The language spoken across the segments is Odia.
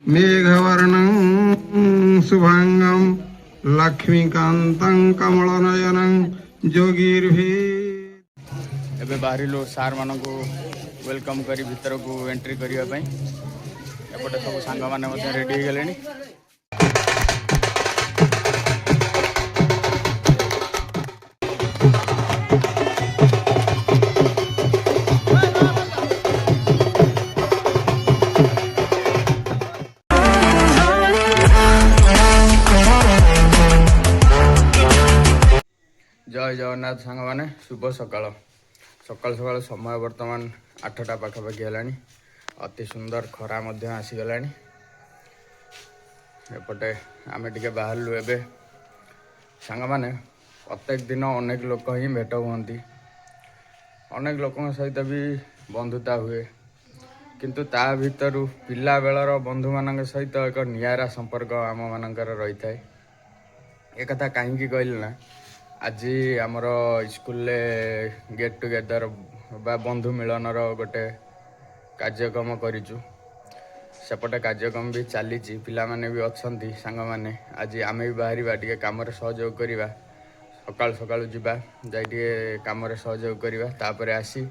मेघवर्णं शुभांगं लक्ष्मीकान्तं कमलनयनं जोगीर्भि एबे बाहरिलु सार मानकु वेलकम करी भीतर को एंट्री करिया पई एपटे सब सांग माने मध्ये रेडी हो गेलेनी। जय जगन्नाथ सांग माने शुभ सकाळ सकाळ सकाळ समय वर्तमान 8टा पाखापाखि है। अति सुंदर खरा मध्य आसीगला। एपटे आमे टिके बाहरलु एबे सांग माने प्रत्येक दिन अनेक लोक ही भेट हुअंती, अनेक लोकों सहित भी बंधुता हुए, किंतु ता भितरु पिला बेलर बंधु मानक सहित एक नियारा संपर्क आम मानकर रही थाए। एक कथा कहीं कहल ना, आज आमर स्कूल गेट टुगेदर बा बंधु मिलनर गोटे कार्यक्रम करिचु। सेपटे कार्यक्रम भी चली पिला माने भी अच्छी सांग माने। आज आमे भी बाहर टे कम सहयोग करवा, सकाल सकाल जावा जाए कम सहयोग करवा, तापर आसी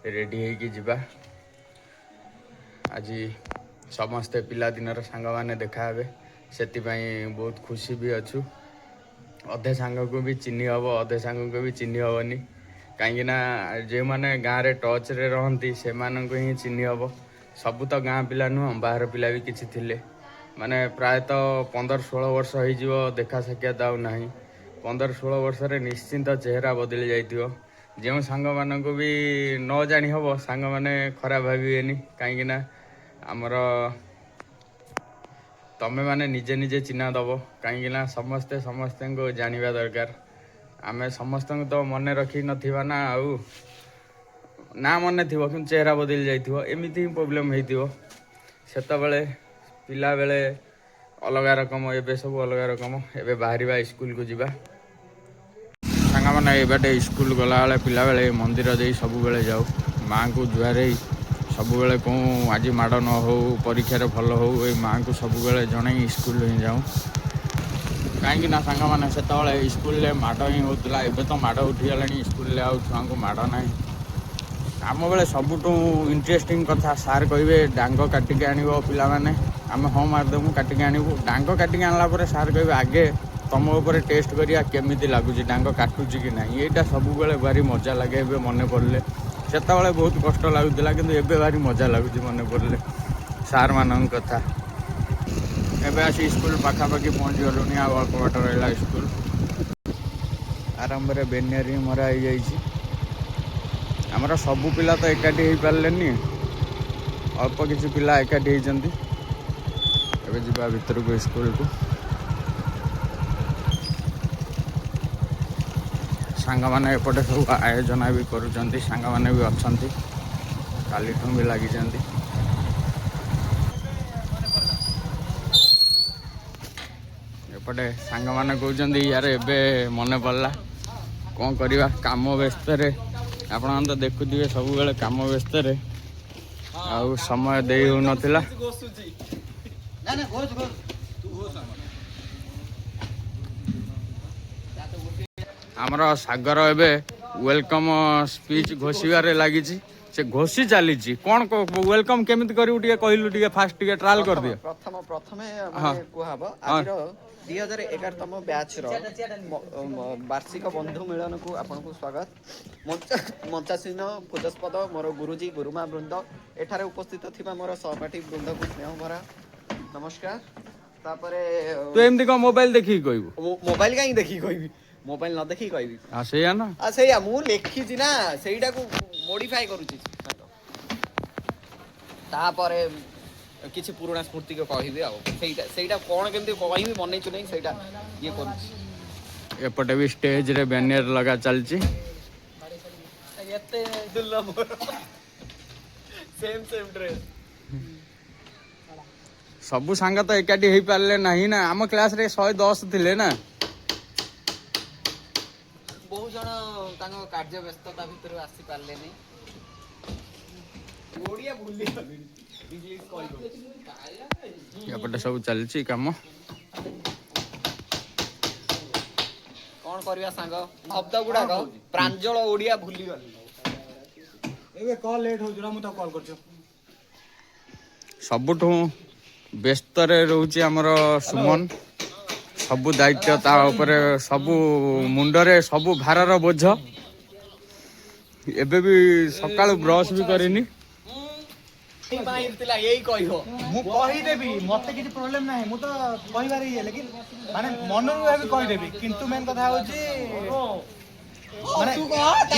रेडी होगी जावा। आज समस्ते पिला दिनर सांग माने देखा हे, से बहुत खुशी भी अच्छु। अधे सांग को भी चिन्ह हम, अधे सांग को भी चिन्ह हेनी, कहीं जो मैंने गाँव में टच रे रहती से ही चिन्ह हम। सबू तो गाँ पिला नुह, बाहर पिला भी किसी थिले, माने प्रायतः 15-16 वर्ष हो देखा साक्षात आउ ना। 15-16 वर्ष रे निश्चिंत चेहरा बदली जाइथियो। जो सांग मानक भी न जानी हम, सांग माने खराब भाविबेनी, कहीं आमर तमें माने निजे निजे चिन्ह दब, कहीं समस्ते समस्ते को जानिबा दरकार। आमे समस्त तो मन रखी नथिबा ना, आउ ना मन थी कि चेहरा बदली जाइथिबो, एमिति ही प्रोब्लेम होइथिबो। सेतबेले पिला बेले अलग रकम, एबे सब अलग रकम। एबे बाहरिबा स्कूल को जिबा सांगा माने। एबाटे स्कूल गला बेले पिला बेले मंदिर दे सब बेले जाऊ, माँ को जुआरे सब बेले कहूँ आज माड़ न हो, परीक्षार भल हो, ये माँ को सब बेले जन स्कूल ही जाऊँ। कहीं सांग मैंने से स्कूल माड़ ही होता, एवं तो माड़ उठीगला स्कूल आउ छुआ को माड़ ना। आम बेले सबुठ इंटरेस्टिंग कथा सार कहे डांग काटिक आण पिला माने, आम हाँ मारिदेमु काटिक आणबू। डांग काटिक आणला सार कहे आगे तुम उपर टेस्ट करिया केमिति लगुच डांग काटुची कि ना। यहाँ सब बेले भारी मजा लगे मन पड़े। सेतबेले बहुत कष्ट लगुला, किंतु एबे भारी मजा लगुच मन पड़े सार मान कथा। एबे आसी स्कूल पाखापाखि पहुँच गलुनी, आ अल्प बाट रहा स्कूल। आरंभ में बेनियर ही मरा हो जाइए। आमर सबू पिला तो एकाठी हो पारे, अल्प किसी पिला एकाठी होती। एबे जिबा भीतर को स्कूल को सांग माने एपटे सब आयोजन भी करुँच, सांग माने भी अच्छा काली भी लगी। एपटे सांग माने कहते यार एबे मन पड़ला कौन करवा, काम व्यस्त आप तो देखुए सब बेले काम व्यस्त आउ समय दे हो नथिला। आमर सागर एबे वेलकम स्पीच घोषिबार लगी, से घोषी चली कौन वेलकम केमिति करू टिके कहलु, टिके फास्ट टिके ट्रायल कर दिया। प्रथम प्रथमे माने कुहाबो आज 2011तम बैच रो वार्षिक बंधु मिलन को आपन को स्वागत। मंचासीन पूजस्पद मोर गुरुजी गुरुमा वृंद एठारे उपस्थित थिबा मोर सहपाठी वृंद को स्नेह भरा नमस्कार। तापरे तू एमती को मोबाइल देखी कहबो, मोबाइल काई देखी कहबी, मोबाइल न देखी कहबी। हां सेया ना, आ सेया मु लेखी छी ना, सेईटा को मॉडिफाई करू छी। तापरे किसी पुराना स्मृति को कहबी आ सेईटा कोन केमती कहबी मनै छु नै सेईटा ये करू। एपटे भी स्टेज रे बैनर लगा चलची। एते दुर्लभ सेम सेम ड्रेस सबू सांग तो एकाठी हो पारे ना। आम क्लास रे 110 थिले ना। बहुत जन कार्य व्यस्तता भितर आसी पारे नहीं। ओडिया भूली ଏପଟେ ସବୁ ଚାଲିଛି କାମ। କଣ କରିବା ସାଙ୍ଗ, ଶବ୍ଦ ଗୁଡାକ ପ୍ରାଞ୍ଜଳ ଓଡିଆ ଭୁଲିଗଲି। ଏବେ କଲ୍ ଲେଟ୍ ହଉଛି ନା, ମୁଁ ତାକୁ କଲ୍ କରୁଛି। ସବୁଠୁ ବ୍ୟସ୍ତରେ ରହୁଛି ଆମର ସୁମନ। ସବୁ ଦାୟିତ୍ୱ ତା ଉପରେ, ସବୁ ମୁଣ୍ଡରେ ସବୁ ଭାରର ବୋଝ। ଏବେ ବି ସକାଳୁ ବ୍ରଶ ବି କରିନି। ଏଇ କହିବ ମୁଁ କହିଦେବି, ମତେ କିଛି ପ୍ରୋବ୍ଲେମ ନାହିଁ, ମୁଁ ତ କହିବାରେ ଇଏ, ଲେକିନ ମାନେ ମନରୁ ଭାବି କହିଦେବି, କିନ୍ତୁ ମେନ୍ କଥା ହଉଛି ମାନେ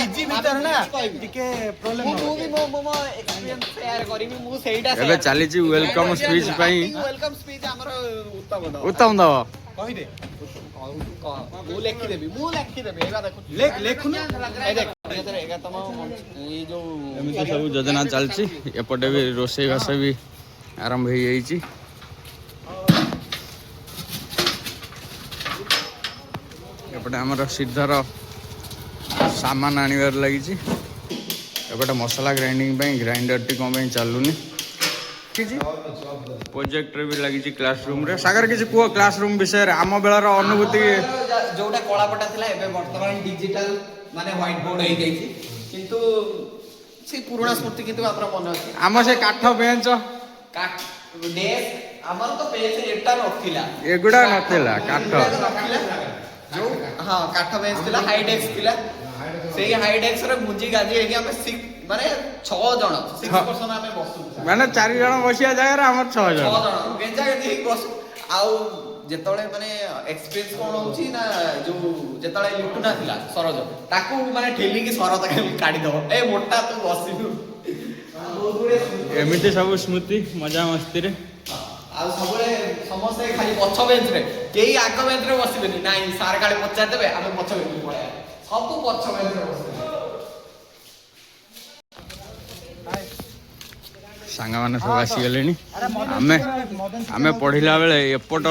ଇଜି ଭିତରେ ନା ଟିକେ ପ୍ରୋବ୍ଲେମ। ମୁଁ ବି ମୋ ଏକ୍ସପିରିଏନ୍ସ ସେୟାର କରିବି, ମୁଁ ସେଇଟା ଏବେ ଚାଲିଛି ୱେଲକମ୍ ସ୍ପିଚ୍ ପାଇଁ। ୱେଲକମ୍ ସ୍ପିଚ୍ ଆମର ଉତ୍ତମ ଉତ୍ତମ ଦବ। କହିଦେ, ମୁଁ ଲେଖିଦେବି ଏଇଟା ଦେଖୁଛୁ ଲେଖୁନ। ଏଇ ଦେଖ 2011ତମ ଏଇ ଯୋଉ ଏମିତି ସବୁ ଯୋଜନା ଚାଲିଛି। ଏପଟେ ବି ରୋଷେଇ ବାସ ବି ଆରମ୍ଭ ହେଇଯାଇଛି। ଏପଟେ ଆମର ସିଦ୍ଧର ସାମାନ ଆଣିବାରେ ଲାଗିଛି। ଏପଟେ ମସଲା ଗ୍ରାଇଣ୍ଡିଙ୍ଗ ପାଇଁ ଗ୍ରାଇଣ୍ଡରଟି କ'ଣ ପାଇଁ ଚାଲୁନି। ପ୍ରୋଜେକ୍ଟରେ ବି ଲାଗିଛି କ୍ଲାସ ରୁମ୍ରେ। ସାଗର କିଛି କୁହ କ୍ଲାସ ରୁମ୍ ବିଷୟରେ, ଆମ ବେଳର ଅନୁଭୂତି। ଯୋଉଟା କଳାପଟା ଥିଲା ଏବେ ବର୍ତ୍ତମାନ ଡିଜିଟାଲ ମାନେ ହ୍ୱାଇଟ ବୋର୍ଡ ହେଇଯାଇଛି, କିନ୍ତୁ ସେ ପୁରୁଣା ସ୍ମୃତି କିନ୍ତୁ ଆମର ମନେ ଅଛି। ଆମ ସେ କାଠ ବେଞ୍ଚ ଡେସ୍କ ଆମର ତ ବେଞ୍ଚ ଏଟା ନଥିଲା, ଏଗୁଡ଼ା ନଥିଲା, କାଠ ନଥିଲା। ଯୋଉ ହଁ କାଠ ବେଞ୍ଚ ଥିଲା, ହାଇ ଡେସ୍କ ଥିଲା। ସେଇ ହାଇ ଡେସ୍କରେ ମୁଜି ଗାଜି ହେଇକି ଆମେ ମାନେ 6 ଜଣ 6 ପର୍ସନ ଆମେ ବସୁ, ମାନେ 4 ଜଣ ବସିବା ଜାଗାରେ ଆମର 6 ଜଣ ଗେଞ୍ଜା ଗେଞ୍ଜି ହେଇକି ବସୁ। ଆଉ ଯେତେବେଳେ ମାନେ ଏକ୍ସପିରିଏନ୍ସ କଣ ହଉଛି ନା, ଯୋଉ ଯେତେବେଳେ ଲିଟୁନା ଥିଲା ସରଜ, ତାକୁ ମାନେ ଠେଲିକି ସରଜ କାଢିଦବ, ଏ ମୋଟା ତୁ ବସିବୁ। ଏମିତି ସବୁ ସ୍ମୃତି ମଜା ମସ୍ତିରେ। ଆଉ ସବୁବେଳେ ସମସ୍ତେ ଖାଲି ପଛ ବେଞ୍ଚରେ, କେହି ଆଗ ବେଞ୍ଚରେ ବସିବେନି। ନାଇଁ ସାର୍ କାଳେ ପଚାରିଦେବେ, ଆମେ ପଛ ବେଞ୍ଚରେ ପଳେଇବା, ସବୁ ପଛ ବେଞ୍ଚରେ ବସିବେ। ସାଙ୍ଗମାନେ ସବୁ ଆସିଗଲେଣି। ଆମେ ପଢ଼ିଲା ବେଳେ ଏପଟ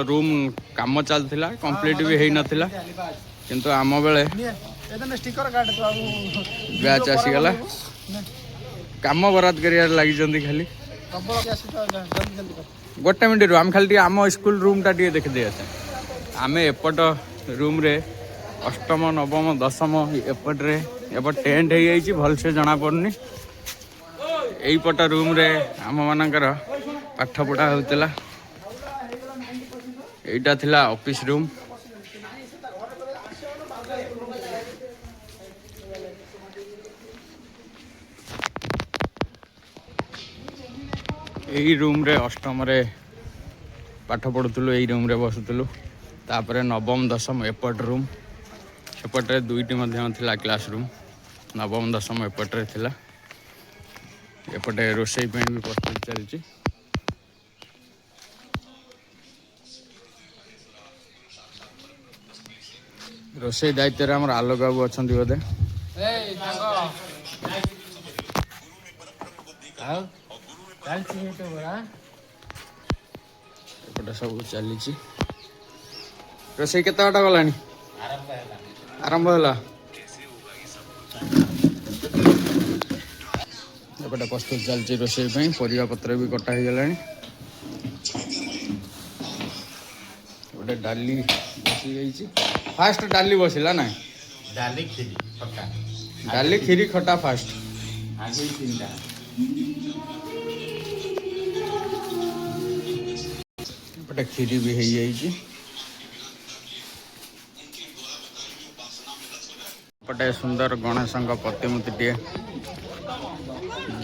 ରୁମ୍ କାମ ଚାଲିଥିଲା, କମ୍ପ୍ଲିଟ୍ ବି ହେଇନଥିଲା, କିନ୍ତୁ ଆମ ବେଳେ ବ୍ୟାଚ୍ ଆସିଗଲା, କାମ ବରାଦ କରିବାରେ ଲାଗିଛନ୍ତି ଖାଲି। 1 ମିନିଟ୍ ଆମେ ଖାଲି ଟିକେ ଆମ ସ୍କୁଲ ରୁମ୍ଟା ଟିକେ ଦେଖିଦେଇ ଆସେ। ଆମେ ଏପଟ ରୁମ୍ରେ 8ମ 9ମ 10ମ ଏପଟରେ ଟେଣ୍ଟ ହେଇଯାଇଛି, ଭଲସେ ଜଣାପଡ଼ୁନି। ଏଇପଟ ରୁମ୍ରେ ଆମମାନଙ୍କର ପାଠ ପଢ଼ା ହେଉଥିଲା। ଏଇଟା ଥିଲା ଅଫିସ୍ ରୁମ୍। ଏଇ ରୁମ୍ରେ 8ମରେ ପାଠ ପଢ଼ୁଥିଲୁ, ଏଇ ରୁମ୍ରେ ବସୁଥିଲୁ। ତାପରେ 9ମ 10ମ ଏପଟ ରୁମ୍, ସେପଟରେ 2ଟି ମଧ୍ୟ ଥିଲା କ୍ଲାସ୍ ରୁମ୍। 9ମ 10ମ ଏପଟରେ ଥିଲା। ଏପଟେ ରୋଷେଇ ପାଇଁ ବି ପ୍ରସ୍ତୁତି ଚାଲିଛି। ରୋଷେଇ ଦାୟିତ୍ୱରେ ଆମର ଆଲୋକ ବାବୁ ଅଛନ୍ତି ବୋଧେ। ଏପଟେ ସବୁ ଚାଲିଛି। ରୋଷେଇ କେତେ ବାଟ ଗଲାଣି? ଆରମ୍ଭ ହେଲା। ଏପଟେ ପ୍ରସ୍ତୁତ ଚାଲିଛି ରୋଷେଇ ପାଇଁ, ପରିବା ପତ୍ର ବି କଟା ହେଇଗଲାଣି। ଗୋଟେ ଡାଲି ବସିଯାଇଛି। ଫାଷ୍ଟ ଡାଲି ବସିଲା ନା? ଡାଲି କ୍ଷୀରି ଖଟା, ଡାଲି କ୍ଷୀରି ଖଟା ଫାଷ୍ଟ। ଆଗେ 3ଟା। ଏପଟେ କ୍ଷୀରି ବି ହେଇଯାଇଛି। ଏପଟେ ସୁନ୍ଦର ଗଣେଶଙ୍କ ପ୍ରତିମୂର୍ତ୍ତିଟିଏ,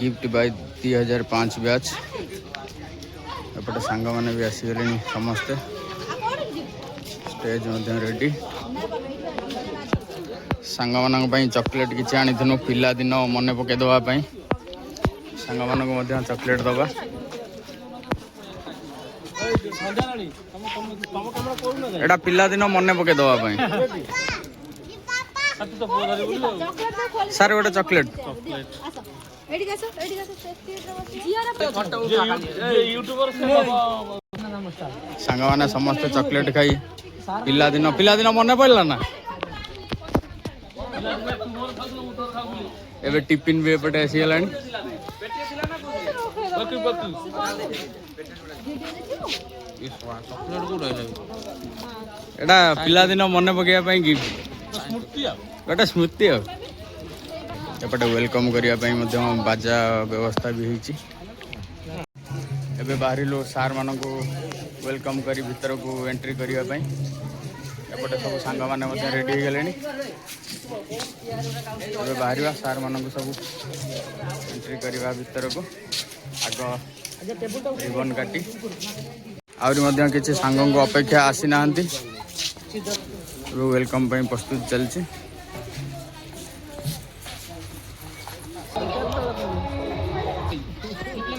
ଗିଫ୍ଟ ବାଇ 2005 ବ୍ୟାଚ୍। ଏପଟେ ସାଙ୍ଗମାନେ ବି ଆସିଗଲେଣି ସମସ୍ତେ। ଷ୍ଟେଜ୍ ମଧ୍ୟ ରେଡ଼ି। ସାଙ୍ଗମାନଙ୍କ ପାଇଁ ଚକୋଲେଟ୍ କିଛି ଆଣିଥିଲୁ, ପିଲାଦିନ ମନେ ପକାଇ ଦେବା ପାଇଁ। ସାଙ୍ଗମାନଙ୍କୁ ମଧ୍ୟ ଚକୋଲେଟ୍ ଦେବା। ଏଇଟା ପିଲାଦିନ ମନେ ପକାଇ ଦେବା ପାଇଁ। ସାର୍ ଗୋଟେ ଚକୋଲେଟ୍। ସାଙ୍ଗମାନେ ସମସ୍ତେ ଚକୋଲେଟ୍ ଖାଇ ପିଲାଦିନ ମନେ ପଡ଼ିଲା ନା? ଏବେ ଟିଫିନ୍ ବି ଏପଟେ ଆସିଗଲାଣି। ଏଟା ପିଲାଦିନ ମନେ ପକେଇବା ପାଇଁ ଗିଫ୍ଟ ଗୋଟେ ସ୍ମୃତି ଆଉ ଏପଟେ ୱେଲକମ୍ କରିବା ପାଇଁ ମଧ୍ୟ ବାଜା ବ୍ୟବସ୍ଥା ବି ହେଇଛି। ଏବେ ବାହାରିଲୁ ସାର୍ମାନଙ୍କୁ ୱେଲକମ୍ କରି ଭିତରକୁ ଏଣ୍ଟ୍ରି କରିବା ପାଇଁ। ଏପଟେ ସବୁ ସାଙ୍ଗମାନେ ମଧ୍ୟ ରେଡ଼ି ହେଇଗଲେଣି। ଏବେ ବାହାରିବା ସାର୍ମାନଙ୍କୁ ସବୁ ଏଣ୍ଟ୍ରି କରିବା ଭିତରକୁ। ଆଗ ରିବନ୍ କାଟି ଆହୁରି ମଧ୍ୟ କିଛି ସାଙ୍ଗଙ୍କୁ ଅପେକ୍ଷା ଆସିନାହାନ୍ତି। ଏବେ ୱେଲକମ୍ ପାଇଁ ପ୍ରସ୍ତୁତ ଚାଲିଛି।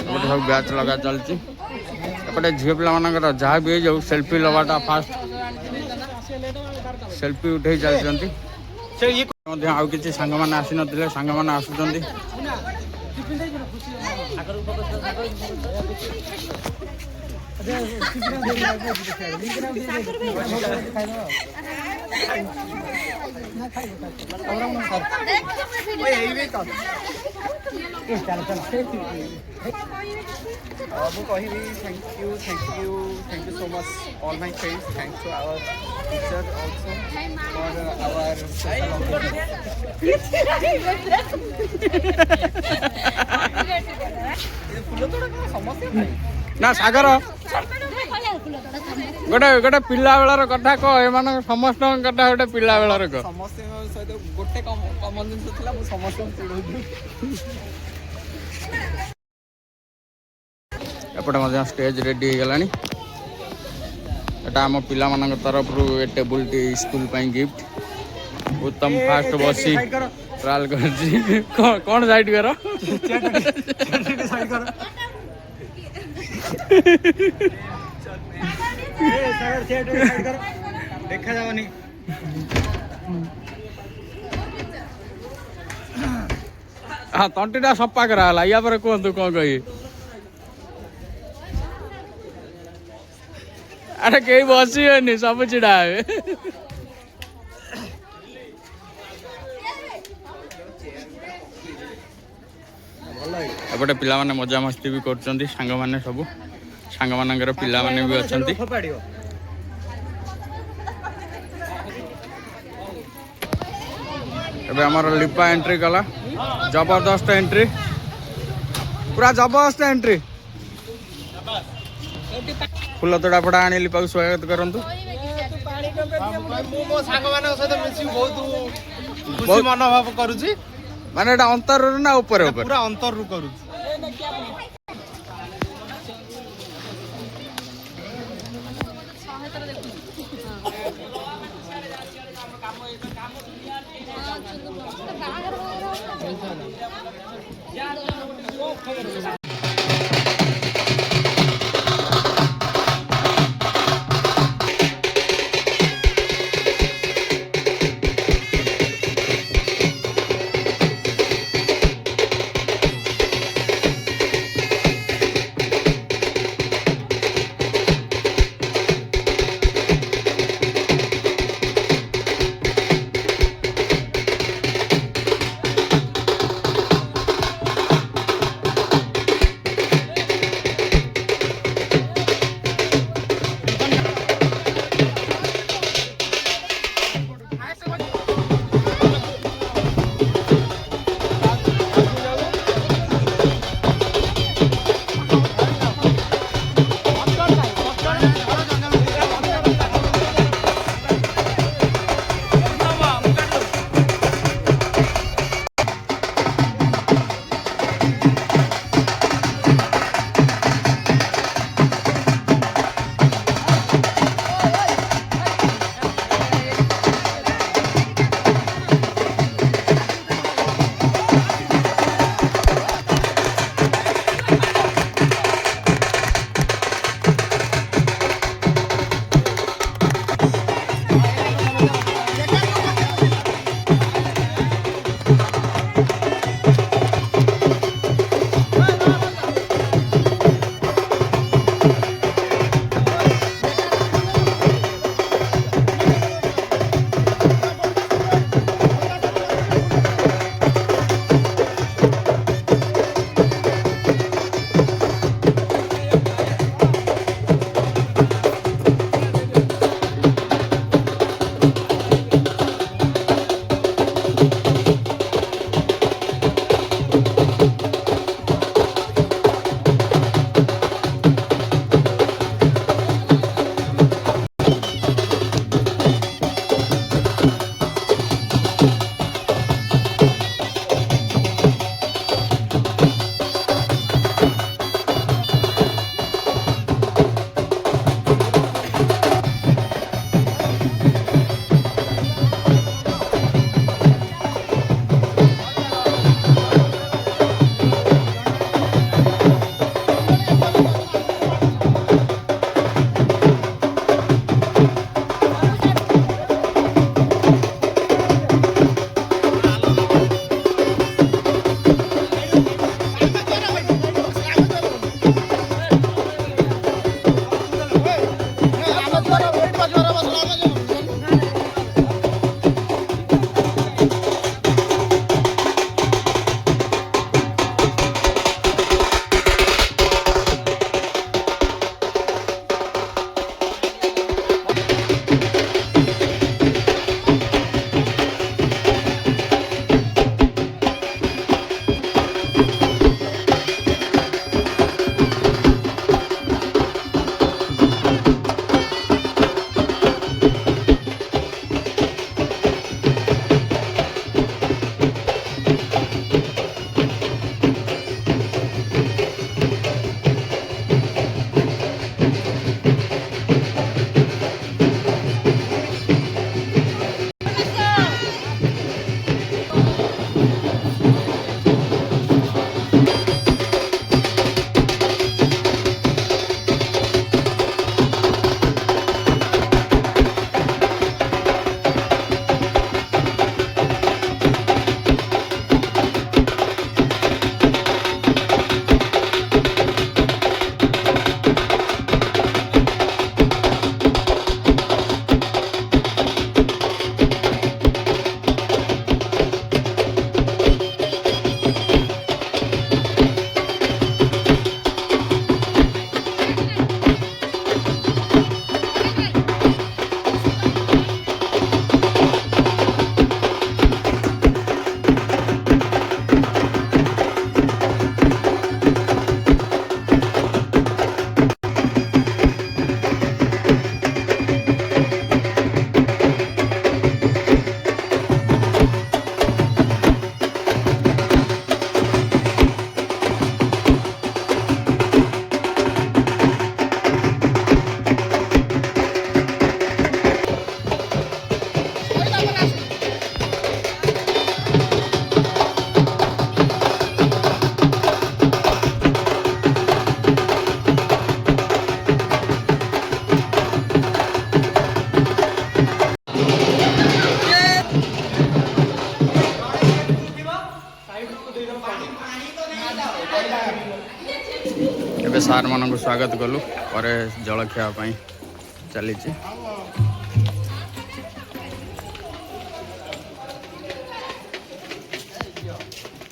ଏପଟେ ସବୁ ବ୍ୟାଚ୍ ଲଗା ଚାଲିଛି। ଏପଟେ ଝିଅ ପିଲାମାନଙ୍କର ଯାହା ବି ହେଇଯାଉ ସେଲ୍ଫି ନେବାଟା ଫାଷ୍ଟ ସେଲ୍ଫି ଉଠେଇ ଚାଲିଛନ୍ତି। ମଧ୍ୟ ଆଉ କିଛି ସାଙ୍ଗମାନେ ଆସିନଥିଲେ, ସାଙ୍ଗମାନେ ଆସୁଛନ୍ତି। ମୁଁ କହିବି thank you so much all my friends, thanks to our teacher also for our ଫୁଲ ତୋଡ଼ା କ'ଣ ସମସ୍ତେ ନା ସାଗର ଗୋଟେ ପିଲା ବେଳର କଥା କହ। ଏମାନଙ୍କ ସମସ୍ତଙ୍କ କଥା ଗୋଟେ ପିଲା ବେଳର କହ। ସମସ୍ତଙ୍କ ସହିତ ଗୋଟେ କମନ ଜିନିଷ ଥିଲା, ମୁଁ ସମସ୍ତଙ୍କୁ ଚିଡ଼ଉଥିଲି। ଏପଟେ ମଧ୍ୟ ଷ୍ଟେଜ୍ ରେଡ଼ି ହେଇଗଲାଣି। ଏଟା ଆମ ପିଲାମାନଙ୍କ ତରଫରୁ ଏ ଟେବୁଲଟି ସ୍କୁଲ ପାଇଁ ଗିଫ୍ଟ। ଉତ୍ତମ ଫାଷ୍ଟ ବସି ଟ୍ରାଏଲ୍ କରିଛି। କ'ଣ ସାଇଡ୍ କର ଦେଖାଯାବନି। ହଁ ତଣ୍ଟିଟା ସଫା କରାଗଲା। ୟା ପରେ କୁହନ୍ତୁ କ'ଣ କହିବି। ଆରେ କେହି ବସିବେନି, ସବୁ ଛିଡ଼ା ହେବେ। ଏପଟେ ପିଲାମାନେ ମଜାମସ୍ତି ବି କରୁଛନ୍ତି। ସାଙ୍ଗମାନେ ସବୁ ସାଙ୍ଗମାନଙ୍କର ପିଲାମାନେ ବି ଅଛନ୍ତି। ଏବେ ଆମର ଲିପା ଏଣ୍ଟ୍ରି କଲା। ଜବରଦସ୍ତ ଏଣ୍ଟ୍ରି, ପୁରା ଜବରଦସ୍ତ ଏଣ୍ଟ୍ରି। ଫୁଲ ତୋଡ଼ା ଫୋଡ଼ା ଆଣି ଲିପାକୁ ସ୍ୱାଗତ କରନ୍ତୁ। ମୁଁ ମୋ ସାଙ୍ଗମାନଙ୍କ ସହିତ ମିଶି ବହୁତ ଖୁସି ମନୋଭାବ କରୁଛି। ମାନେ ଏଟା ଅନ୍ତରରୁ ନା ଉପରେ ଉପରେ? ପୁରା ଅନ୍ତରରୁ କରୁଛି। ସାର୍ମାନଙ୍କୁ ସ୍ୱାଗତ କଲୁ। ପରେ ଜଳଖିଆ ପାଇଁ ଚାଲିଛି।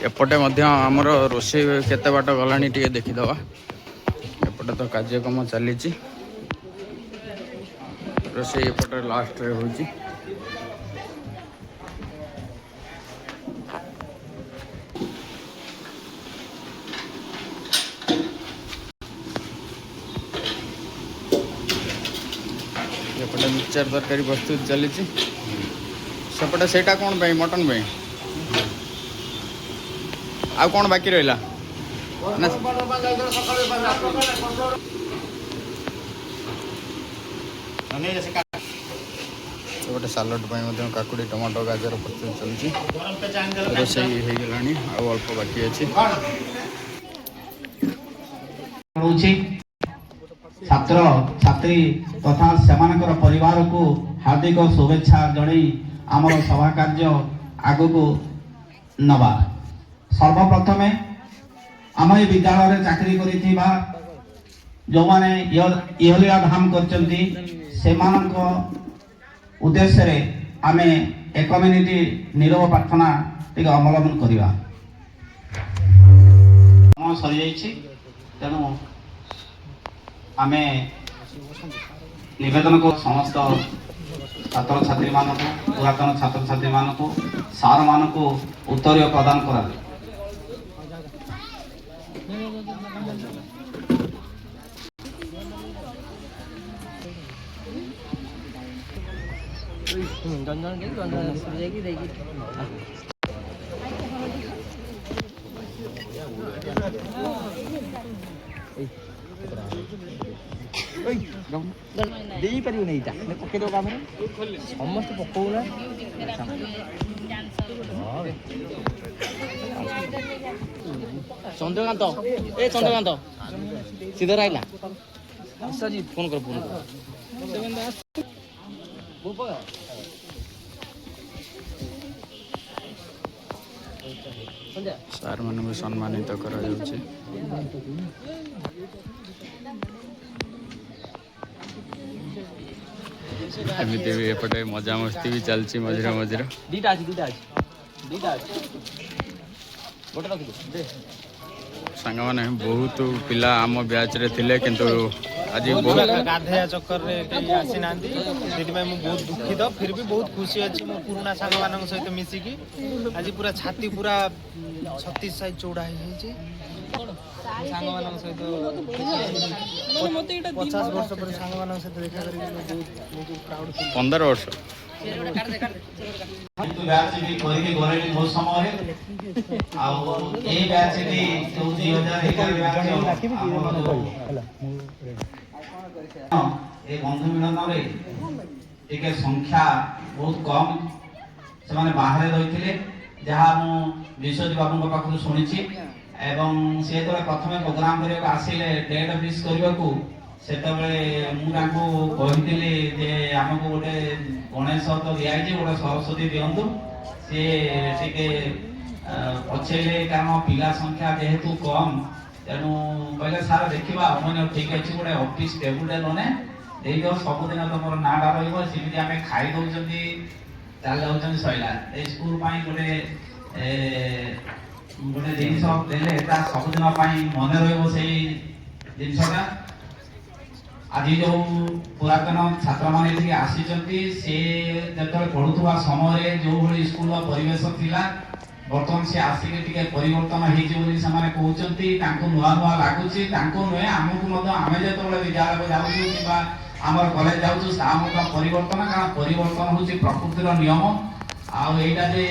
ଏପଟେ ମଧ୍ୟ ଆମର ରୋଷେଇ କେତେ ବାଟ ଗଲାଣି ଟିକେ ଦେଖିଦେବା। ଏପଟେ ତ କାର୍ଯ୍ୟକ୍ରମ ଚାଲିଛି। ରୋଷେଇ ଏପଟେ ଲାଷ୍ଟରେ ହେଉଛି। ଏପଟେ ମିକ୍ସଚର ତରକାରୀ ପ୍ରସ୍ତୁତ ଚାଲିଛି। ସେପଟେ ସେଇଟା କ'ଣ ପାଇଁ? ମଟନ୍ ପାଇଁ। ଆଉ କ'ଣ ବାକି ରହିଲା ନା? ଗୋଟେ ସାଲଡ଼ ପାଇଁ ମଧ୍ୟ କାକୁଡ଼ି ଟମାଟୋ ଗାଜର ପ୍ରସ୍ତୁତ ଚାଲିଛି। ରୋଷେଇ ହେଇଗଲାଣି, ଆଉ ଅଳ୍ପ ବାକି ଅଛି। ଛାତ୍ର ଛାତ୍ରୀ ତଥା ସେମାନଙ୍କର ପରିବାରକୁ ହାର୍ଦ୍ଦିକ ଶୁଭେଚ୍ଛା ଜଣାଇ ଆମର ସଭା କାର୍ଯ୍ୟ ଆଗକୁ ନେବା। ସର୍ବପ୍ରଥମେ ଆମ ଏ ବିଦ୍ୟାଳୟରେ ଚାକିରି କରିଥିବା ଯେଉଁମାନେ ଇହଲୀଳା ଧାମ କରିଛନ୍ତି ସେମାନଙ୍କ ଉଦ୍ଦେଶ୍ୟରେ ଆମେ 1 ମିନିଟ୍ ନିରବ ପ୍ରାର୍ଥନା ଟିକେ ଅବଲମ୍ବନ କରିବା। ସମୟ ସରିଯାଇଛି, ତେଣୁ ଆମେ ନିବେଦନ କରୁ ସମସ୍ତ ଛାତ୍ରଛାତ୍ରୀମାନଙ୍କୁ, ପୁରାତନ ଛାତ୍ରଛାତ୍ରୀମାନଙ୍କୁ, ସାର୍ମାନଙ୍କୁ ଉତ୍ତରୀୟ ପ୍ରଦାନ କରାଯାଏ। ଦେଇପାରିବୁନି ଏଇଟା ପକେଇଦେବ କାମରେ ସମସ୍ତେ ପକଉନା। ଚନ୍ଦ୍ରକାନ୍ତ ସିଧା ରହିଲା ଫୋନ କର ସାର୍ମାନଙ୍କୁ ସମ୍ମାନିତ କରାଯାଉଛି। ଏମିତି ବି ଏପଟେ ମଜାମସ୍ତି ବି ଚାଲିଛି ମଝିରେ ମଝିରେ। ଦିଟା ଅଛି ଗୋଟେ ରଖିଦେ। ସାଙ୍ଗମାନେ ବହୁତ ପିଲା ଆମ ବ୍ୟାଚ୍ରେ ଥିଲେ, କିନ୍ତୁ ଆଜି ବହୁତ ଗାଧେଇବା ଚକ୍କରରେ କେହି ଆସିନାହାନ୍ତି, ସେଥିପାଇଁ ମୁଁ ବହୁତ ଦୁଃଖିତ। ଫିର ବି ବହୁତ ଖୁସି ଅଛି ମୋ ପୁରୁଣା ସାଙ୍ଗମାନଙ୍କ ସହିତ ମିଶିକି। ଆଜି ପୁରା ଛାତି ପୁରା 36 ସାଇଜ୍ ଚଉଡ଼ା ହେଇଯାଇଛି। ସାଙ୍ଗମାନଙ୍କ ସହିତ 50 ବର୍ଷ ପରେ ସାଙ୍ଗମାନଙ୍କ ସହିତ ଦେଖା କରିକି ବହୁତ ପ୍ରାଉଡ୍ ଫିଲ୍। 15 ବର୍ଷ ବ୍ୟାଚ୍ ବି କରିକି ଗଲେଣି ବହୁତ ସମୟରେ। ଆଉ ଏଇ ବ୍ୟାଚ୍ ବି ଯୋଉ 2011 ବ୍ୟାଚ୍ ଏ ବନ୍ଧୁ ମିଳନରେ ଟିକେ ସଂଖ୍ୟା ବହୁତ କମ୍, ସେମାନେ ବାହାରେ ରହିଥିଲେ, ଯାହା ମୁଁ ବିଶ୍ୱଜିତ ବାବୁଙ୍କ ପାଖରୁ ଶୁଣିଛି। ଏବଂ ସେ ଯେତେବେଳେ ପ୍ରଥମେ ପ୍ରୋଗ୍ରାମ କରିବାକୁ ଆସିଲେ ଡେଟ୍ ଫିକ୍ସ କରିବାକୁ, ସେତେବେଳେ ମୁଁ ତାଙ୍କୁ କହିଥିଲି ଯେ ଆମକୁ ଗୋଟେ ଗଣେଶ ତ ଦିଆହେଇଛି, ଗୋଟେ ସରସ୍ୱତୀ ଦିଅନ୍ତୁ। ସିଏ ଟିକେ ପଛେଇଲେ, କାରଣ ପିଲା ସଂଖ୍ୟା ଯେହେତୁ କମ୍, ତେଣୁ କହିଲେ ସାର୍ ଦେଖିବା ଅମନ ଠିକ୍ ଅଛି, ଗୋଟେ ଅଫିସ୍ ଟେବୁଲରେ ନନେ ଦେଇଦିଅ, ସବୁଦିନ ତମର ନାଁଟା ରହିବ। ସେମିତି ଆମେ ଖାଇ ଦଉଛନ୍ତି ଚାଲି ଯାଉଛନ୍ତି ସଇଲା। ଏ ସ୍କୁଲ ପାଇଁ ଗୋଟେ ଜିନିଷ ଦେଲେ ତା ସବୁଦିନ ପାଇଁ ମନେ ରହିବ ସେଇ ଜିନିଷଟା। ଆଜି ଯୋଉ ପୁରାତନ ଛାତ୍ରମାନେ ଏଠିକି ଆସିଛନ୍ତି, ସେ ଯେତେବେଳେ ପଢୁଥିବା ସମୟରେ ଯୋଉଭଳି ସ୍କୁଲର ପରିବେଶ ଥିଲା, ବର୍ତ୍ତମାନ ସେ ଆସିକି ଟିକେ ପରିବର୍ତ୍ତନ ହେଇଛି ବୋଲି ସେମାନେ କହୁଛନ୍ତି। ତାଙ୍କୁ ନୂଆ ନୂଆ ଲାଗୁଛି, ତାଙ୍କୁ ନୁହେଁ ଆମକୁ ମଧ୍ୟ। ଆମେ ଯେତେବେଳେ ବିଦ୍ୟାଳୟକୁ ଯାଉଛୁ କିମ୍ବା ଆମର କଲେଜ ଯାଉଛୁ, ତାହା ମଧ୍ୟ ପରିବର୍ତ୍ତନ, କାରଣ ପରିବର୍ତ୍ତନ ହେଉଛି ପ୍ରକୃତିର ନିୟମ। ଆଉ ଏଇଟା ଯେ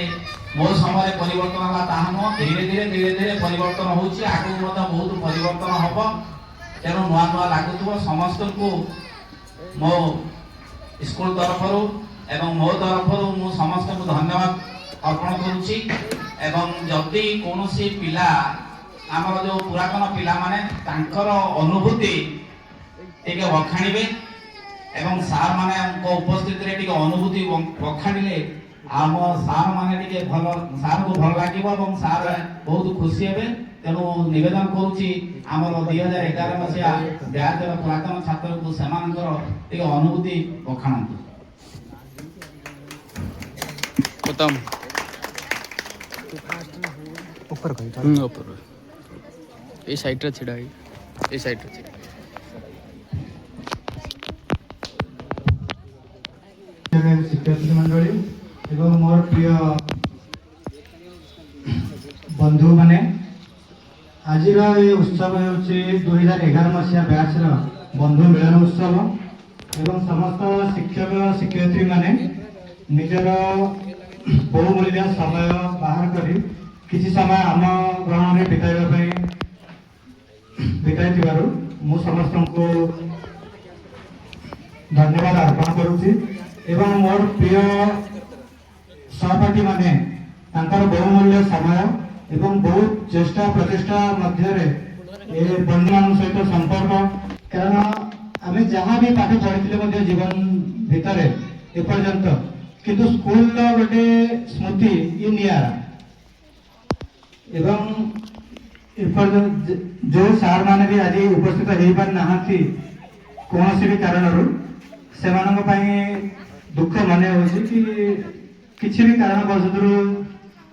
ମୋ ସମୟରେ ପରିବର୍ତ୍ତନ ହେଲା ତାହା ନୁହଁ, ଧୀରେ ଧୀରେ ପରିବର୍ତ୍ତନ ହେଉଛି, ଆଗକୁ ମଧ୍ୟ ବହୁତ ପରିବର୍ତ୍ତନ ହବ। ତେଣୁ ନୂଆ ନୂଆ ଲାଗୁଥିବ। ସମସ୍ତଙ୍କୁ ମୋ ସ୍କୁଲ ତରଫରୁ ଏବଂ ମୋ ତରଫରୁ ମୁଁ ସମସ୍ତଙ୍କୁ ଧନ୍ୟବାଦ ଅର୍ପଣ କରୁଛି। ଏବଂ ଯଦି କୌଣସି ପିଲା, ଆମର ଯୋଉ ପୁରାତନ ପିଲାମାନେ, ତାଙ୍କର ଅନୁଭୂତି ଟିକେ ବଖାଣିବେ ଏବଂ ସାର୍ ମାନଙ୍କ ଉପସ୍ଥିତିରେ ଟିକେ ଅନୁଭୂତି ବଖାଣିଲେ ଆମ ସାର୍ ମାନେ ଟିକେ ଭଲ, ସାର୍ଙ୍କୁ ଭଲ ଲାଗିବ ଏବଂ ସାର୍ ବହୁତ ଖୁସି ହେବେ। ତେଣୁ ନିବେଦନ କରୁଛି ଆମର 2011 ମସିହା ବ୍ୟାଚର ପୁରାତନ ଛାତ୍ରକୁ ସେମାନଙ୍କର ଟିକେ ଅନୁଭୂତି ବଖାଣନ୍ତୁ। उत्तम ऊपर ये साइड रे छिड़ा है ये साइड रे छिड़ा शिक्षार्थी मंडली एवं मोर प्रिय बंधु माने आज उत्सव हो 2011 मसीहा बैच बंधु मिलन उत्सव एवं समस्त शिक्षक शिक्षयित्री माने निजर बहुमूल्य समय बाहर करी किसी समय आम ग्रहण में बिताई मु समस्त को धन्यवाद अर्पण करुच्ची एवं मोर प्रिय सहपाठी माने तांकर बहुमूल्य समय एवं बहुत चेष्टा प्रचेष्टा मध्य बंधु मान सहित संपर्क कारण आम जहाँ भी पाठ पढ़ी जीवन भितर एपर्यंत किंतु स्कूल गोटे स्मृति ये नियारा एवं जो सार माने भी आज उपस्थित हो पार ना कौन भी कारण से दुख मन हो कि भी कारण वशत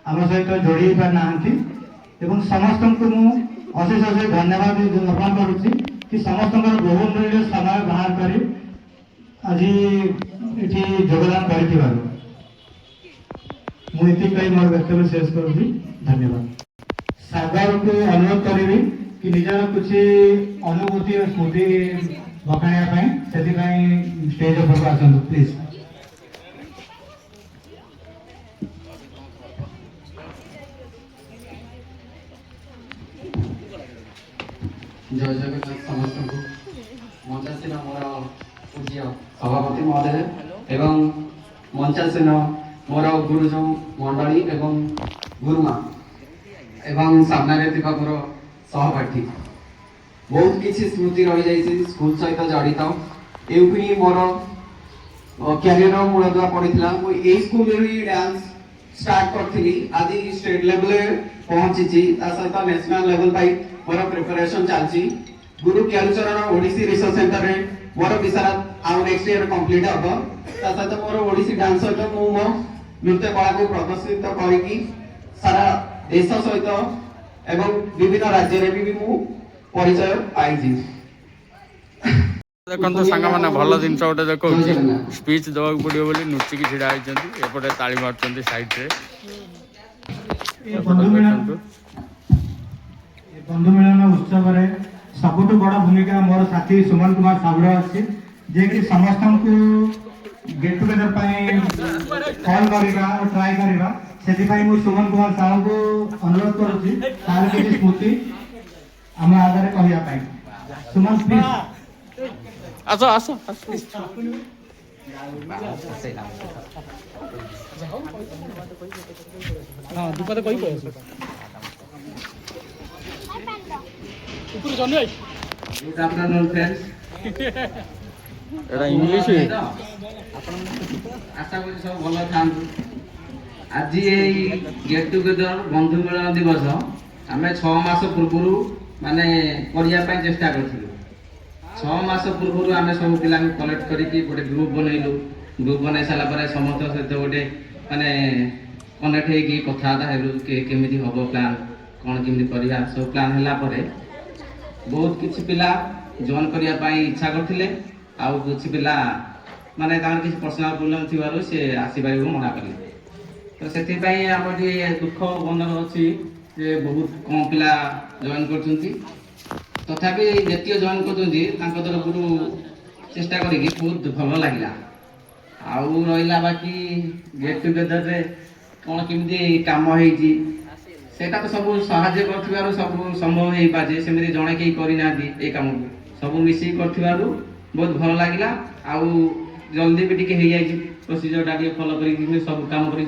आम सहित जोड़ी पार ना समस्त को अशेष अशेष धन्यवाद अर्पण करुच्ची कि समस्त बहुमूल्य समय बाहर कर आज ये योगदान कर कही मोर वक्तव्य शेष करुच्ची। धन्यवाद। सागर को अनुरोध करी कि निजर कुछ अनुभूति और स्मृति बखाणिया से स्टेज उपरको आसतु प्लीज। जय जगन्नाथ समस्त को मंचासीन मोर पूज्य सभापति महोदय एवं मंचासीन मोर गुरुज मंडली एवं गुरुमा एवं सामने मोर सहपाठी बहुत किसी स्मृति रही जाइए स्कूल सहित जड़ित ये मोर कैरियर मूलदुआ पड़ा मुझे स्कूल ही डांस स्टार्ट करी आज स्टेट लेवल पहुंची सहित नेशनल लेवल पर मोर प्रिपरेशन चलती गुरु केलुचरण ओडिसी रिसर्च सेंटर रे मोर विशारद आउ नेक्स्ट ईयर कंप्लीट हम सहित मोर ओडिसी डांस सहित मो नृत्य कला को प्रदर्शित करके सारा देश सहित एवं विभिन्न राज्य रे भी मु परिचय पाई। देखो सांग मैंने भल जिन गोटे देखो स्पीच देवाक पड़ो बोली नुचिकी ढड़ा होती एपटे ताली मार्च सैड्रे बंधु मिलन उत्सव रे सबुठ बड़ भूमिका मोर साथी सुमन कुमार साबुड़ अच्छी जे कि समस्त को गेट टुगेदर कॉल करवा और ट्राई करवा से सुमन कुमार साहू को अनुरोध करुच्ची तार किसी स्मृति आम आगे कहवाई सुमन प्लीज आसो आसो हां दुपा तो कहि ऊपर जाने आई गुड आफ्टरनून फ्रेंड्स एटा इंग्लिश आशा करी सब भल था आज ये गेट टुगेदर बंधु मिलन दिवस आम 6 मास पूर्व माने करने चेष्टा करूँ 6 मास पूर्व आम सब पिला कलेक्ट करके गोटे ग्रुप बनइलु ग्रुप बनई सारा समस्त सहित गोटे माने कनेक्ट होगी कथबार्ता हेलु केमी हम प्लान कौन केमी करवा सब प्लान है बहुत किसी पिला जॉइन करने इच्छा करते आउ किसी पिला माने किसी पर्सनाल प्रोब्लेम थी सी आसपार मना कले तो से आम दुख बंधन अच्छी बहुत कम पिला जॉइन कर तथापि जिते जॉइन कर तरफ चेष्टा करी बहुत भल लगे आउ रहा बाकी गेट टुगेदर कौन केमी कम सेटा तो सब साहाଯ୍य कर सब संभव हो पारे सेमती जड़े कहीं करना ये कम को सब मिसिक कर बहुत भल लगे आउ जल्दी भी टी प्रोसीजर टा फॉलो कर सब काम कर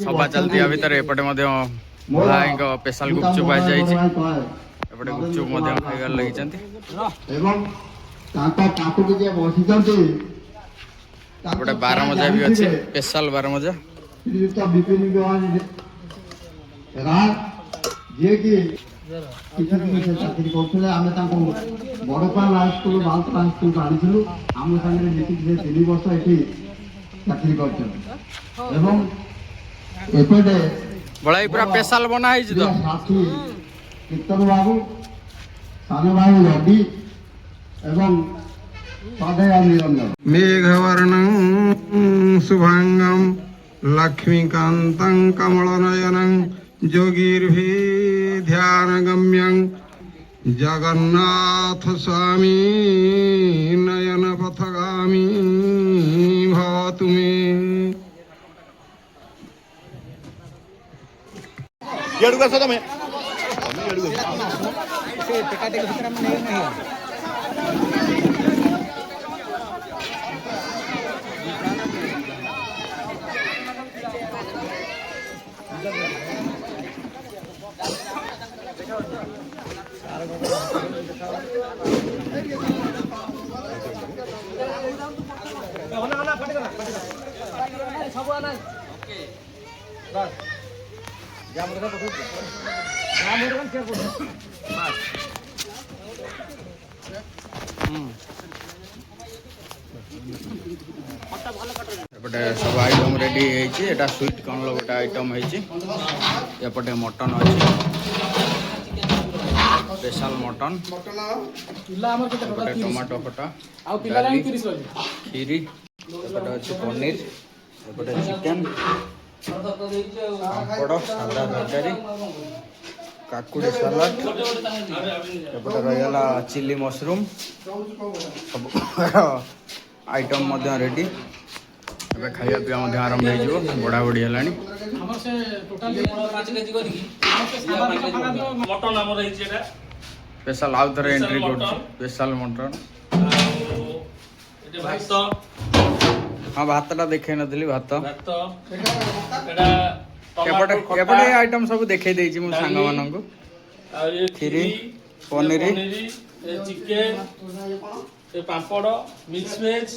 सभा चलती भितर एपटे भाई स्पेशल गुपचुप आ जाए एपटे गुपचुप खाइबार लगी एपटे 12 मजा भी अच्छे स्पेशल 12 मजा जे कि କିଛି ଦିନ ସେ ଚାକିରି କରୁଥିଲେ। ଆମେ ତାଙ୍କୁ ବଡ଼ପାଲ ହାଇସ୍କୁଲ ବାଉତରା ହାଇସ୍କୁଲକୁ ଆଣିଥିଲୁ। ଆମ ସାଙ୍ଗରେ ମିଶିକି ସେ 3 ବର୍ଷ ଏଠି ଚାକିରି କରିଛନ୍ତି। ଏବଂ ଏପଟେ ବଳାଇ ପୁରା ସ୍ପେଶାଲ ବନା ହେଇଛି ତ। ସାଥୀ କୀର୍ତ୍ତନ ବାବୁ, ସାନ ଭାଇ ରବି ଏବଂ ସଦୟ ନିରଞ୍ଜନ। मेघवर्णं शुभांगं लक्ष्मीकान्तं कमलनयनं योगिर्भिध्यानगम्यं जगन्नाथ स्वामी नयनपथगामी भवतु मे। एपटे सब आइटम रेडी होइछि। एटा स्वीट कॉर्न लो गोटे आइटम होइछि। एपटे मटन अछि, स्पेशल मटन, एपटे टमाटो खटा, डाली, खीरी, एपटे अछि पनीर, एपटे चिकन, पापड़, सादा तरकारी, काकुड़ी सलाड, एपटे रहिला चिली मशरूम, सब आइटम मध्य रेडी। ଏବେ ଖାଇବା ପିଇବା ମଧ୍ୟ ଆରମ୍ଭ ହେଇଯିବ। ବଢ଼ା ବଢ଼ି ହେଲାଣି। ମଟନ୍ ଆମର ହେଇଛି ଏଟା ସ୍ପେଶାଲ ଆଉ ଥରେ ଏଣ୍ଟ୍ରି କରୁଛି। Special mutton. ଭାତ, ହଁ ଭାତଟା ଦେଖେଇ ନଥିଲି। ଭାତ ଏଟା ଏପଟେ ଏପଟେ ଆଇଟମ୍ ସବୁ ଦେଖେଇ ଦେଇଛି ମୁଁ ସାଙ୍ଗମାନଙ୍କୁ। ଆଉ ଏ କ୍ଷୀରି, ପନିର, ଚିକେନ, ଏ ପାମ୍ପଡ଼, ମିକ୍ସ ଭେଜ,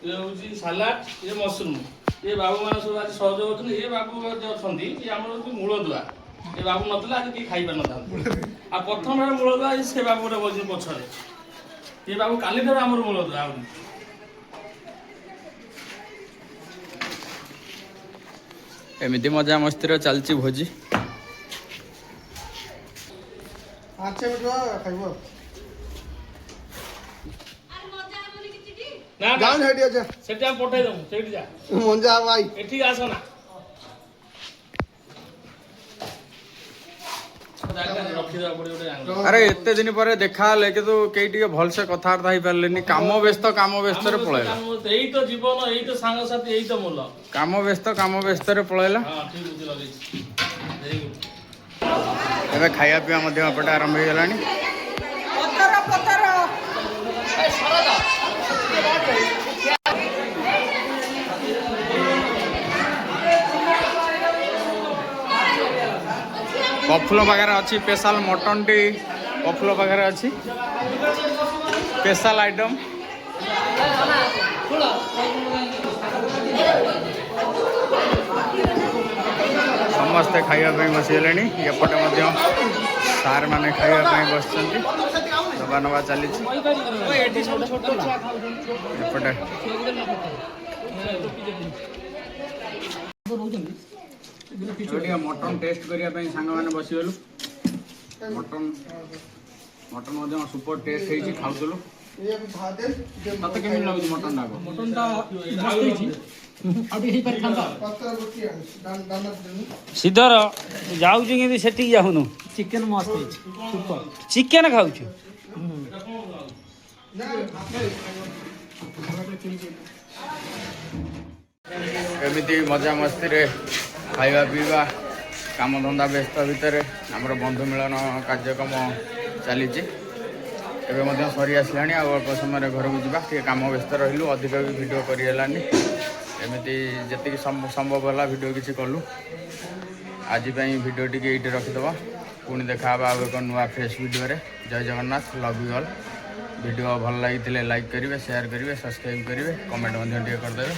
ଏ ହେଉଛି ସାଲାଡ, ଏ ମସରୁମ। ଏ ବାବୁ ମାନେ ସବୁ ଆଜି ସହଯୋଗ କରୁଛନ୍ତି। ଏ ବାବୁ ଯେ ଅଛନ୍ତି ଏ ଆମର ହେଉଛି ମୂଳଦୁଆ। ଏ ବାବୁ ନଥିଲେ ଆଜି କେହି ଖାଇପାରିନଥାନ୍ତି। ଆଉ ପ୍ରଥମରେ ମୂଳଦୁଆ ସେ ବାବୁ ଗୋଟେ ବସିଛନ୍ତି ପଛରେ। ଏ ବାବୁ କାଲିଠାରୁ ଆମର ମୂଳଦୁଆ ଆହୁରି। ଏମିତି ମଜା ମସ୍ତିରେ ଚାଲିଛି ଭୋଜି। ନା ସେଠି ଆମେ ପଠେଇଦେବୁ। ସେଇଠି ଯା ଏଠିକି ଆସ ନା। ରଖିଦେବାକୁ ପଡ଼ିବ ଗୋଟେ ଜାଣିଲ। ଆରେ ଏତେ ଦିନ ପରେ ଦେଖା ହେଲେ କିନ୍ତୁ କେହି ଟିକେ ଭଲସେ କଥାବାର୍ତ୍ତା ହେଇପାରିଲେନି। କାମ ବ୍ୟସ୍ତରେ ପଳେଇଲା। ଏଇ ତ ଜୀବନ, ଏଇ ତ ସାଙ୍ଗସାଥି, ଏଇ ତ ମୂଲ। କାମ ବ୍ୟସ୍ତରେ ପଳେଇଲା। ହଁ ଠିକ ବୁଝି ଲଗେଇଛି। Very good. ଏବେ ଖାଇବା ପିଇବା ମଧ୍ୟ ଏପଟେ ଆରମ୍ଭ ହେଇଗଲାଣି। ପଫୁଲ ପାଖରେ ଅଛି ସ୍ପେଶାଲ ମଟନଟି। ପଫୁଲ ପାଖରେ ଅଛି ସ୍ପେଶାଲ ଆଇଟମ। ସମସ୍ତେ ଖାଇବା ପାଇଁ ବସିଗଲେଣି। ଏପଟେ ମଧ୍ୟ ସାର୍ ମାନେ ଖାଇବା ପାଇଁ ବସିଛନ୍ତି। ନବା ନବା ଚାଲିଛି। ଏପଟେ ଟିକେ ମଟନ ଟେଷ୍ଟ କରିବା ପାଇଁ ସାଙ୍ଗମାନେ ବସିଗଲୁ। ମଟନ ମଧ୍ୟ ସୁପର ଟେଷ୍ଟ ହେଇଛି। ଖାଉଥିଲୁ। ତତେ କେମିତି ଲାଗୁଛି ମଟନଟା? ମଟନଟା ମସ୍ତ ହେଇଛି। ଆଉ ଟିକେ ହେଇପାରିଥାନ୍ତା। ସିଦ୍ଧର ଯାଉଛୁ କିନ୍ତୁ ସେଠିକି ଯାଉନୁ। ଚିକେନ ମସ୍ତ ହେଇଛି। ସୁପର। ଚିକେନ ଖାଉଛୁ। ଏମିତି ମଜାମସ୍ତିରେ ଖାଇବା ପିଇବା, କାମଧନ୍ଦା ବ୍ୟସ୍ତ ଭିତରେ ଆମର ବନ୍ଧୁ ମିଳନ କାର୍ଯ୍ୟକ୍ରମ ଚାଲିଛି। ଏବେ ମଧ୍ୟ ସରି ଆସିଲାଣି। ଆଉ ଅଳ୍ପ ସମୟରେ ଘରକୁ ଯିବା। ଟିକେ କାମ ବ୍ୟସ୍ତ ରହିଲୁ। ଅଧିକ ବି ଭିଡ଼ିଓ କରିହେଲାନି। ଏମିତି ଯେତିକି ସମ୍ଭବ ହେଲା ଭିଡ଼ିଓ କିଛି କଲୁ। ଆଜି ପାଇଁ ଭିଡ଼ିଓ ଟିକେ ଏଇଠି ରଖିଦେବା। ପୁଣି ଦେଖାହେବା ଆଉ ଏକ ନୂଆ ଫ୍ରେଶ୍ ଭିଡ଼ିଓରେ। Jai Jagannath. Love you all. Video ଭଲ ଲାଗିଥିଲେ ଲାଇକ୍ କରିବେ, ସେୟାର କରିବେ, ସବସ୍କ୍ରାଇବ୍ କରିବେ, କମେଣ୍ଟ ମଧ୍ୟ ଟିକେ କରିଦେବେ।